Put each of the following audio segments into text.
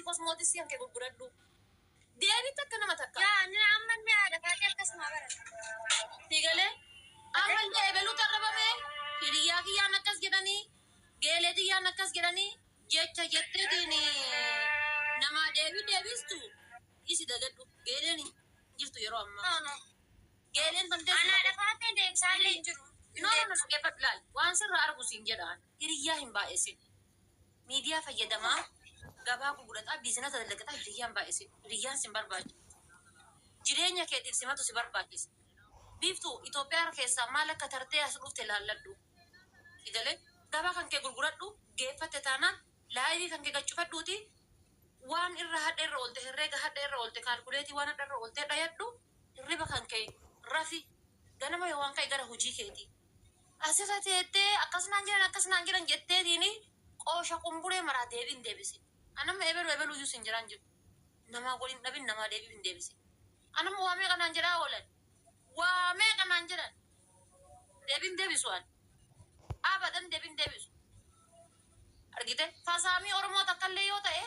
kosmootisii hanqee gurguradhu. Deebiitti akka nama takka. Yaa ni ammallee haadha taatee akkasuma barata. Sigalee ammallee eebeluu tarrabame hiriyaa kiyyaan akkas jedhanii geelee tiyyaan akkas jedhanii jecha jetteetiin nama deebistu isi dagadhu geeleen jirtu yeroo ammaa. Geeleen kan ta'e Ana haadha taatee deebisaallee hin jiru. no suqeeffadhu laal waan sirra argu siin jedhaan hiriyaa hin baay'isin miidiyaa fayyadamaa gabaa gurgurataa biizinasa dalagataa hiriyyaan baay'isin hiriyyaan sin barbaachisu jireenya keetiif simatu si barbaachisa. Biiftuu Itoophiyaa keessaa maal akka tartee as dhufte laalladhu. Sigalee gabaa kan kee gurguradhu geeffatte taanaan laayivii kan kee gachufadhuuti waan irra hadha irra oolte herreega hadha irra oolte kaalkuleetii waan hadha irra oolte dhayadhu hirriba kan kee rafi ganama yoo waan ka'e gara hojii keeti. Asirra teettee akkasnaan jiran jetteetiini qoosha qumburee maraa deebiin deebisi. Anamma eebeluu iyyuu sin jiran jiru. Namaa waliin dhabin namaa deebiin hin deebisi. Anamma waamee kanaan jedhaa oolan. Waamee kanaan jedhan deebiin deebisu waan abadan deebiin deebisu argite fasaamii Oromoo takkallee yoo ta'e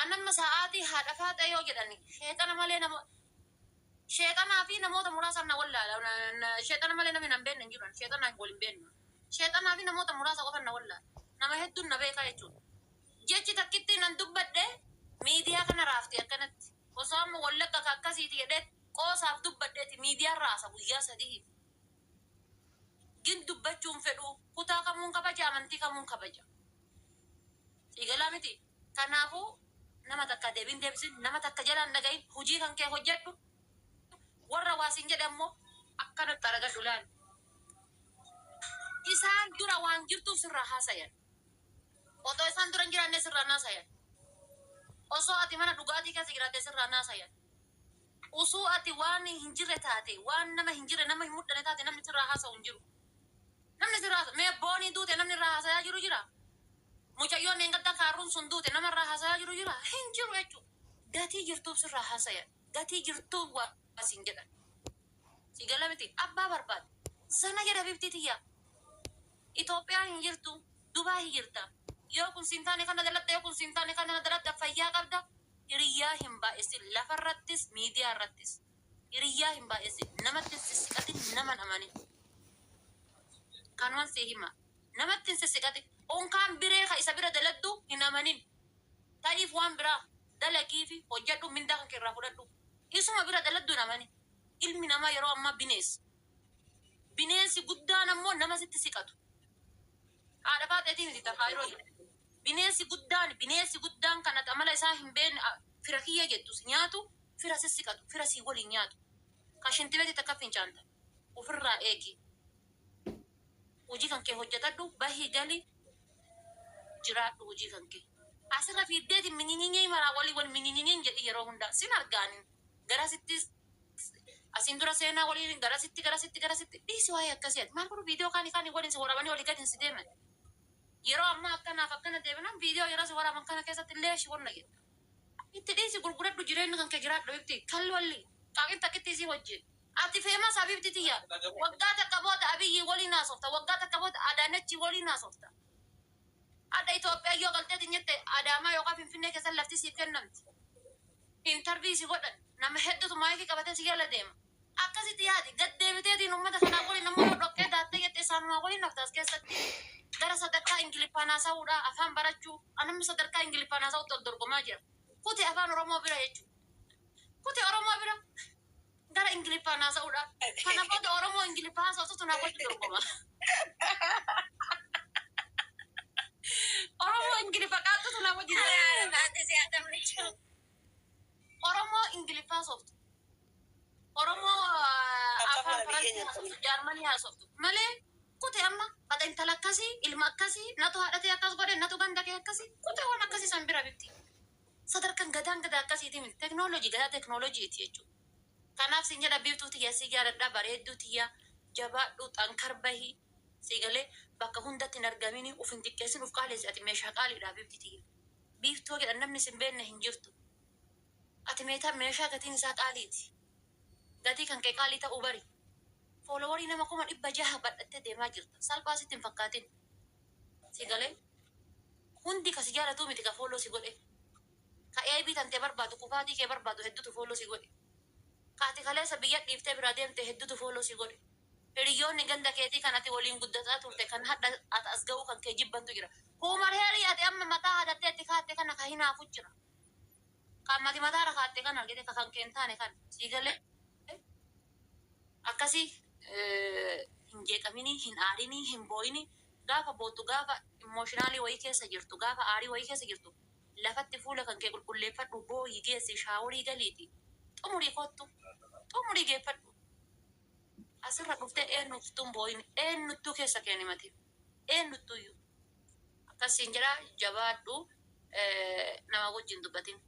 anamma sa'aatii haadhafaa ta'e yoo jedhani sheexana malee nama sheexanaa fi namoota muraasa na wallaala sheexana malee namni nan beekne hin jiran sheexanaa waliin beeknu sheexanaa fi namoota muraasa qofan na wallaala nama hedduun na beekaa jechuudha jechi takkitti nan dubbadhe miidiyaa kana raafte akkanatti osoo amma wallagga akkasiiti jedhee qoosaaf dubbadheeti miidiyaa raasa guyyaa sadii gin dubbachuun fedhu kutaa kamuun kabaja amantii kamuun kabaja sigalaa miti kanaafuu nama takka deebiin deebisin nama takka jalaan dhagayin hujii kan kee hojjedhu warra waasiin jedhammoo akkanatti aragadhu laal isaan dura waan jirtuuf sirraa haasayan otoo isaan dura hin jiraanne sirraa naasayan osoo ati mana dhugaatii keessa jiraatte sirraa naasayan usuu ati waan hin jirre taate waan nama hin jirre nama hin muddane taate namni sirraa haasa'u hin jiru. Namni sirraa mee boonii duute namni irraa haasayaa jiru jira. Mucayyoon engadda kaarruun sun duute nama irraa haasayaa jiru jira. Hin jiru jechuudha. Gatii jirtuuf sirraa haasayan. Gatii jirtuuf waasiin jedhan. Sigala miti abbaa barbaade. Sana jedha bifti tiyya. Itoophiyaa hin jirtu. Dubaa hin jirta. Yoo kun sintaane kana daladda yoo kun sintaane kana daladda fayyaa qabda. Hiriyaa hin baay'isin lafarrattis miidiyaa irrattis hiriyaa hin baay'isin namatti sissiqatin naman amanin kanuman si hima namatti sissiqatin onkaan biree ka isa bira daladdu hin amanin ta'iif waan biraa dalagii fi hojjedhu mindaa kan keerraa fudhadhu isuma bira daladdu hin amanin ilmi namaa yeroo ammaa bineensi guddaan ammoo nama sitti siqatu haadha faaxeetii miti tafaayiroo bineensi guddaan kana amala isaa hin beekne fira kiyya jettus nyaatu fira sissiqatu fira sii waliin nyaatu kashintibeeti takka fincaanta ofirraa eegi hojii kan kee hojjetadhu bahii gali jiraadhu hojii kan kee asirra fiiddeeti minyinyinyee maraa wal minyinyinyeen jedhi yeroo hundaa sin argaanin garasittis asiin dura seenaa waliin garasitti dhiisi waa'ee akkasiiti maal kun viidiyoo kaanii waliin si waraabanii walii gadi si deeman yeroo ammaa akkana deebinan viidiyoo yeroo si waraaban kana keessatti illee shiwonna jedha. Itti dhiisi gurguradhu jireenya kan kee jiraadhu ibti kalli walli qaaqin takkitti isii wajjin. Ati feemas abibti tiyya waggaa takka booda abiyyi waliin haasofta waggaa takka booda adaanachi waliin haasofta. Adda Itoophiyaa yoo galteeti jette Adaamaa yookaan Finfinnee keessa lafti siif kennamti. Intarvii si godhan nama hedduutu maayikii qabatee si jala deema. Akkasitti yaadi gad deebiteetiin uummata kanaa waliin namoota dhoqqee daattee jette isaanumaa waliin naftaas keessatti. Gara sadarkaa Ingiliffaan haasa'uudha afaan barachuu anamni sadarkaa Ingiliffaan haasa'utti ol dorgomaa jira. Kuti afaan Oromoo bira jechuudha. Kuti Oromoo bira gara Ingiliffaan haasa'uudha. Kana booda Oromoo Ingiliffaan haasa'utu naa walitti dorgoma. Oromoo Ingiliffa qaattutu naa walitti dorgoma. Oromoo Ingiliffaa haasoftu. Oromoo afaan Faransii haasoftu Jaarmanii haasoftu. Malee kute amma bada intala akkasii ilma akkasii natu haadhatee akkas godhe natu ganda kee akkasii kute waan akkasii san bira bifti sadarkan gadaa akkasiiti miti teknoolojii gadaa teknoolojiiti jechuudha. Kanaaf sin jedha biiftuu tiyya si jaaladha bareedduu tiyya jabaadhu xankar bahii si galee bakka hundatti hin argamini uf hin xiqqeessin uf qaaleessi ati meeshaa qaaliidha bifti tiyya. Biiftuu jedhan namni sin beekne hin jirtu. Ati meeshaa gatiin isaa qaaliiti. Gatii kan kee qaalii ta'uu bari. Foolowarii nama 600 badhattee deemaa jirta. Salphaa sitti hin fakkaatin. Si galee hundi kasi jaalatuu miti ka fooloo si godhe. ka eebii tantee barbaadu kufaatii kee barbaadu hedduutu fooloo si godhe kaati kaleessa biyya dhiiftee biraa deemte hedduutu fooloo si godhe hiriyoonni ganda keetii kan ati waliin guddataa turte kan hadda ati as ga'uu kan kee jibbantu jira kuumar heerii ati amma mataa hadatteetti kaatte kana ka hinaafu jira kan mati mataa rakaatte kan argite ka kan keen taane kan sii galee akkasii hin jeeqaminii hin aarinii hin booyinii gaafa bootu gaafa imooshinaali wayii keessa jirtu gaafa aarii wayii keessa jirtu lafatti fuula kan kee qulqulleeffadhu booyii geessi shaaworii galiiti xumurii kottu xumurii geeffadhu asirra dhuftee eenyuttuun booyin eenyuttuu keessa kee himati eenyuttuyyuu akkasiin jedha jabaadhu nama wajjin dubbatin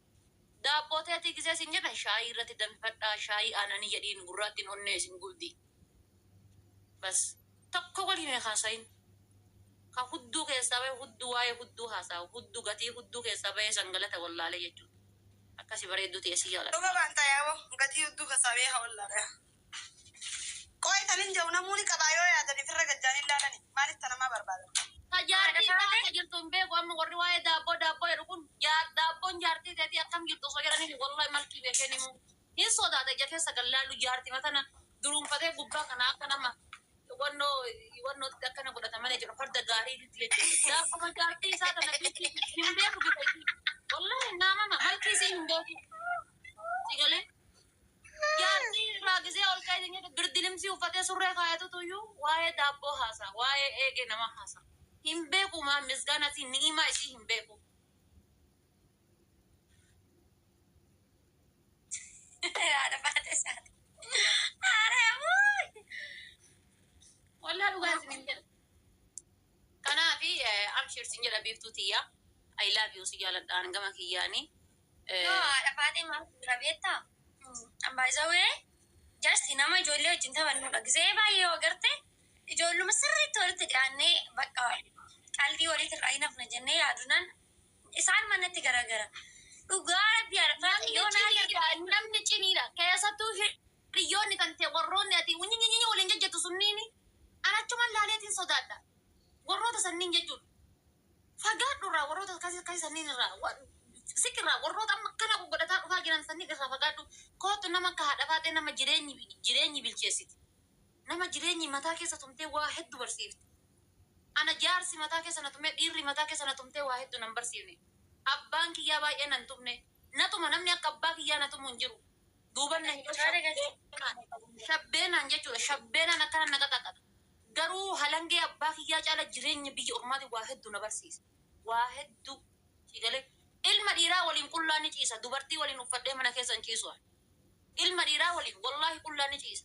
daabboo teetii gisee sin jedha shaayii irratti danfadhaa shaayii aananii jedhiin gurraattiin onnee isin gubdi bas tokko waliin haasayin ka hudduu keessaa bahe hudduu waa'ee hudduu haasa'u hudduu gatii hudduu keessaa bahe sangalata wallaalee jechuudha akkasi bareedduu ta'e si jaalladha. Dhuga banta yaaboo gatii hudduu keessaa bahe haa wallaalee. Qo'ee taliin jiru namoonni qabaa yoo yaadanii firra gajjaanii ilaalanii maaliif tanamaa barbaadan? Jaartii baay'ee jirtu hin beeku amma warri waa'ee daabboo jedhu kun daabboon jaartii ta'eeti akkam jirtu osoo jedhanii wallahi malkii beekeen himu hin sodaata ija keessa gallaallu jaartii matana duruunfatee gubbaa kana akka nama wannootti akkana godhata malee jira farda gaarii jechuudha akkuma jaartii isaa kana hin beeku bifa wallahi naamama malkii isii hin beeku sigalee jaartii irraa gisee ol ka'ee birdilimsii uffatee surree kaayatutuyyuu waa'ee daabboo haasa waa'ee eegee nama haasa hin beeku maa misgaanati ni'imaa isii hin beeku. Ada pada saat. Wallah dhugaa isin hin jedha. Kanaafi abshir sin jedha biiftuu tiyya. I love you si jaaladhaan gama kiyyaanii. No, ada pada mah rabieta. Ambazawe. Just nama ijoollee wajjin taphannudha. Gisee baay'ee yoo agarte ijoolluma sirriitti walitti dhiyaannee bakka qalbii walitti irraa hin hafne jennee yaadunan isaan manatti garagara. Dhugaa rabbi arfaa yoo namni ciniidha. Keessattuu hiriyoonni kan ta'e warroonni ati wunyi waliin jejjetu sunniini. Anachuma laaleetiin sodaadha. Warroota sanniin jechuudha. Fagaadhurraa warroota akkasii sanniin irraa sikirraa warroota amma kana godhataa dhufaa jiran sanniin irraa fagaadhu. Kootu nama akka haadha baatee nama jireenyi bilcheessiti. Nama jireenyi mataa keessa tumtee waa hedduu barsiifti. Ana jaarsi mataa keessa na tumee dhiirri mataa keessa na tumtee waa hedduu nan barsiifne. Abbaan kiyyaa baay'ee nan tumne. Natuma namni akka abbaa kiyyaa na tumu hin jiru. Duuban na shabbeenaan jechuudha. Shabbeenaan akkana na qaxaqata. Garuu halangee abbaa kiyyaa caala jireenya biyya ormaati waa hedduu na barsiisa. Waa hedduu sigalee ilma dhiiraa waliin qullaa ni ciisa. Dubartii waliin uffadhee mana keessa hin ciisu. Ilma dhiiraa waliin wallaahi qullaa ni ciisa.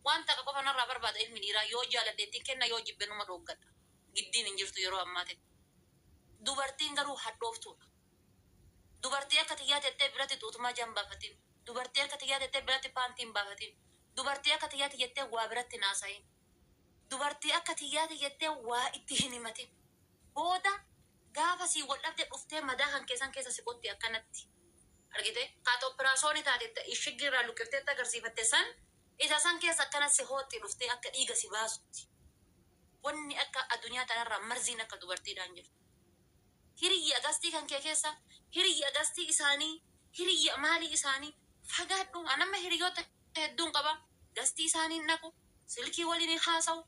Waan takka qofa narraa barbaada ilmi dhiiraa yoo jaaladheettiin kenna yoo jibbe numa dhooggadha. Giddiin hin jirtu yeroo ammaatiin. Dubartiin garuu hadhooftuudha. Dubartii akka xiyyaa tettee biratti xuutumaa jaan baafatiin. Dubartii akka xiyyaa tettee biratti paantiin baafatiin. Dubartii akka xiyyaa tettee waa biratti naasayin. Dubartii akka xiyyaa tettee waa itti hin himatin. Booda gaafa sii wal dhabde dhuftee madaa kan keessan keessa si qotti akkanatti. Argite kaata operaasyoonii taate ishigirraa luqqiftee agarsiifatte san isa san keessa akkanatti si hootti dhuftee akka dhiiga si baasutti. Wanni akka addunyaa tanarraa marziin akka dubartiidhaan jiru. Hiriyya agastii kan kee keessa hiriyya agastii isaanii hiriyya maalii isaanii fagaadhu anamma hiriyoota hedduun qaba gastii isaanii naqu silkii waliin haasa'u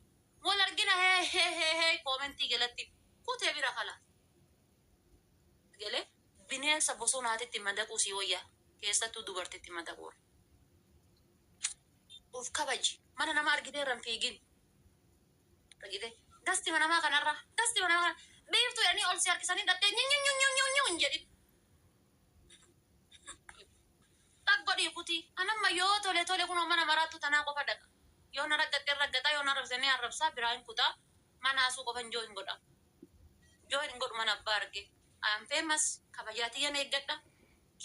wal argina hee koomentii jalatti kutee bira kala galee bineensa bosonaatitti madaquu si wayyaa keessattuu dubartitti madaquu of kabaji mana nama argiteerran fiigin argite gasti manamaa kanarra gasti manamaa beeftu jedhanii ol si harkisanii dhattee nyunyunyunyunyunyun jedhin godhii kuti anamma yoo tole kun mana maraattu tanaa qofa dhaqa yoo na raggataa yoo na rabsanii arrabsaa biraa hin kutaa mana asuu qofan joo hin godha joo hin godhu mana abbaa arge I'm famous kabajaatiyyan eeggadha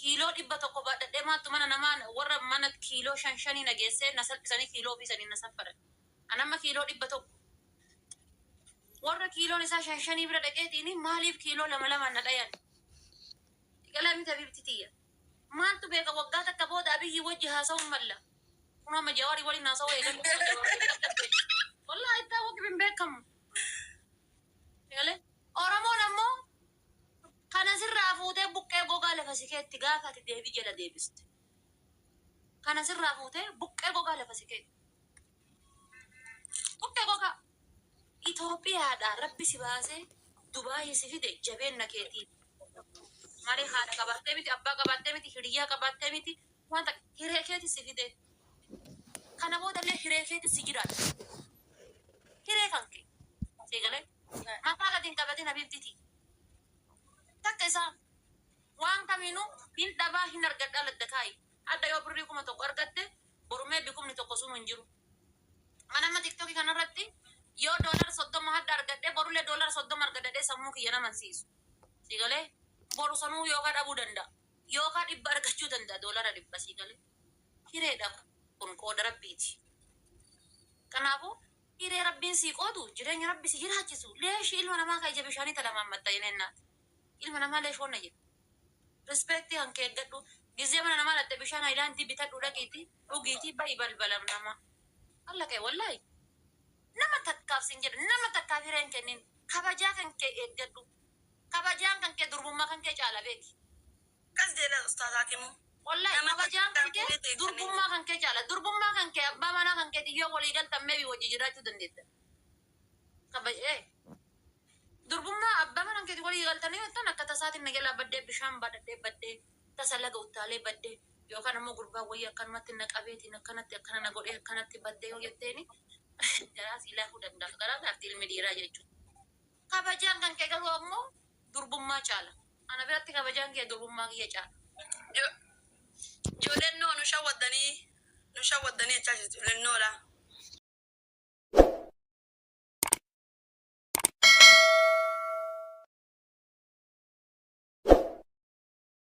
kiiloo 100 baadhadhee maattu mana namaa warra mana kiiloo 5 nageessee na salphisanii kiiloo ofisanii na saffaran anamma kiiloo 100 warra kiiloon isaa 5 bira dhaqeetiini maaliif kiiloo 2 na dhayan qalamiita bibtitiyya maaltu beeka waggaa takka booda abiyyi wajji haasa'uun malla kunoo amma jawaari waliin haasa'uu eegalu wallahi ittaa waqi bin beekamu oromoon ammoo kana sirraa fuutee buqqee gogaa lafa lafa sikeetti gaafa ati deebii jala deebiste. Kana sirraa fuutee buqqee gogaa lafa sikeetti. Buqqee gogaa. Itoophiyaadhaa rabbi si baasee Dubaayii si fide jabeenna keetii. Malee haadha qabattee miti, abbaa qabattee miti, hiriyaa qabattee miti, wanta hiree keeti si fide. Kana boodallee hiree keeti si jiraata. Hiree kan kee. Seegalee mataa gadi hin qabatin abibtiti. Takka isaa waan kamiinuu hin dhabaa hin argadhaa ladda kaayi. Adda yoo birrii 1,000 argatte borumee bikumni tokko sun hin jiru. Manama TikTok kanarratti yoo $30 hadda argadde borullee $30 argadde sammuu kiyya namansiisu. Seegalee boru sanuu yookaan dhabuu danda'a. Yookaan 100 argachuu danda'a $100 seegalee. Hireedha kun qooda rabbiiti. Kanaafuu hiree rabbiin sii qoodu jireenya rabbi si jiraachisu. Leeshii ilma namaa kan ija bishaanii talamaan maxxanee jennaati. Ilma namaa leeshoonna jedhu. Rispeektii kan kee eeggadhu. Gizee mana namaa latte bishaan haayilaandii bitadhu dhaqiitii dhugiitii ba'i balbalam namaa. Alla kee wallaahi. Nama takkaaf sin jedhu nama takkaaf hiree hin kennin. Kabajaa kan kee eeggadhu. Kabajaan kan kee durbummaa kan kee caala beeki. Kas jedha ustaazaa kimu. Wallahi kabajaan kan kee durbummaa kan kee caala. Durbummaa kan kee abbaa manaa kan kee yoo walii galtan meebii wajji jiraachuu dandeetta. Kabajee. Durbummaa abbaa manaa kan kee walii galtanii wantoonni akka tasaatiin nageelaa baddee bishaan badadhee baddee tasa laga utaalee baddee yookaan ammoo gurbaa wayii akkanumatti na qabeetiin akkanatti akkana na godhee akkanatti baddee yoo jetteeni jaraa si laafuu danda'a. Garaa gaafti ilmi dhiiraa jechuudha. Kabajaan kan kee garuu ammoo durbummaa caala. Ana biratti kabajaan kee durbummaa kiyya caala. Ijoolleen nu shawwaddanii jechaa jirtu. Ijoolleen